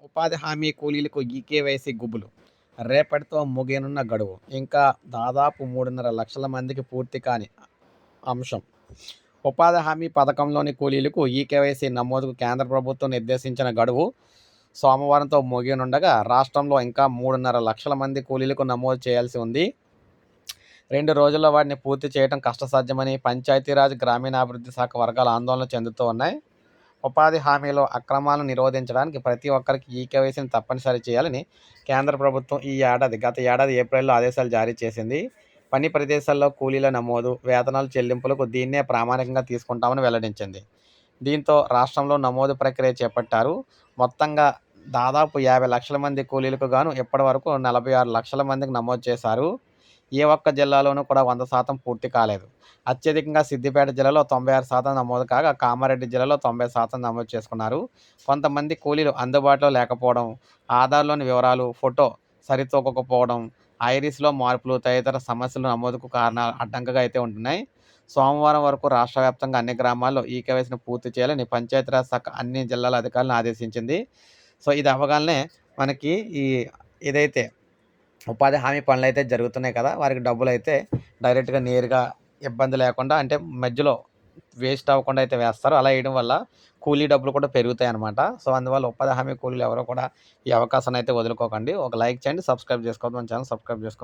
ఉపాధి హామీ కూలీలకు ఈకేవైసీ గుబులు. రేపటితో ముగియనున్న గడువు. ఇంకా దాదాపు 3.5 లక్షల మందికి పూర్తి కాని అంశం. ఉపాధి హామీ పథకంలోని కూలీలకు ఈకేవైసీ నమోదుకు కేంద్ర ప్రభుత్వం నిర్దేశించిన గడువు సోమవారంతో ముగియనుండగా రాష్ట్రంలో ఇంకా 3.5 లక్షల మంది కూలీలకు నమోదు చేయాల్సి ఉంది. 2 రోజుల్లో వాటిని పూర్తి చేయడం కష్టసాధ్యమని పంచాయతీరాజ్, గ్రామీణాభివృద్ధి శాఖ వర్గాలు ఆందోళన చెందుతూ ఉన్నాయి. ఉపాధి హామీలో అక్రమాలను నిరోధించడానికి ప్రతి ఒక్కరికి ఈకేవైసీని తప్పనిసరి చేయాలని కేంద్ర ప్రభుత్వం గత ఏడాది ఏప్రిల్లో ఆదేశాలు జారీ చేసింది. పని ప్రదేశాల్లో కూలీల నమోదు, వేతనాల చెల్లింపులకు దీన్నే ప్రామాణికంగా తీసుకుంటామని వెల్లడించింది. దీంతో రాష్ట్రంలో నమోదు ప్రక్రియ చేపట్టారు. మొత్తంగా దాదాపు 50 లక్షల మంది కూలీలకు గాను ఇప్పటి వరకు 46 లక్షల మందికి నమోదు చేశారు. ఏ ఒక్క జిల్లాలోనూ కూడా 100% పూర్తి కాలేదు. అత్యధికంగా సిద్దిపేట జిల్లాలో 96% నమోదు కాగా, కామారెడ్డి జిల్లాలో 90% నమోదు చేసుకున్నారు. కొంతమంది కూలీలు అందుబాటులో లేకపోవడం, ఆధార్లోని వివరాలు, ఫోటో సరితూగకపోవడం, ఐరిస్లో మార్పులు తదితర సమస్యలు నమోదుకు అడ్డంకిగా అయితే ఉంటున్నాయి. సోమవారం వరకు రాష్ట్ర వ్యాప్తంగా అన్ని గ్రామాల్లో ఈకేవైసీని పూర్తి చేయాలని పంచాయతీరాజ్ శాఖ అన్ని జిల్లాల అధికారులను ఆదేశించింది. సో ఇది అవ్వగానే మనకి ఏదైతే ఉపాధి హామీ పనులైతే జరుగుతున్నాయి కదా, వారికి డబ్బులైతే డైరెక్ట్‌గా నేరుగా ఇబ్బంది లేకుండా, అంటే మధ్యలో వేస్ట్ అవ్వకుండా అయితే వేస్తారు. అలా వేయడం వల్ల కూలీ డబ్బులు కూడా పెరుగుతాయన్నమాట. సో అందువల్ల ఉపాధి హామీ కూలీలు ఎవరు కూడా ఈ అవకాశాన్ని అయితే వదులుకోకండి. ఒక లైక్ చేయండి, సబ్స్క్రైబ్ చేసుకోవద్దు. మన ఛానల్ సబ్స్క్రైబ్ చేసుకోండి.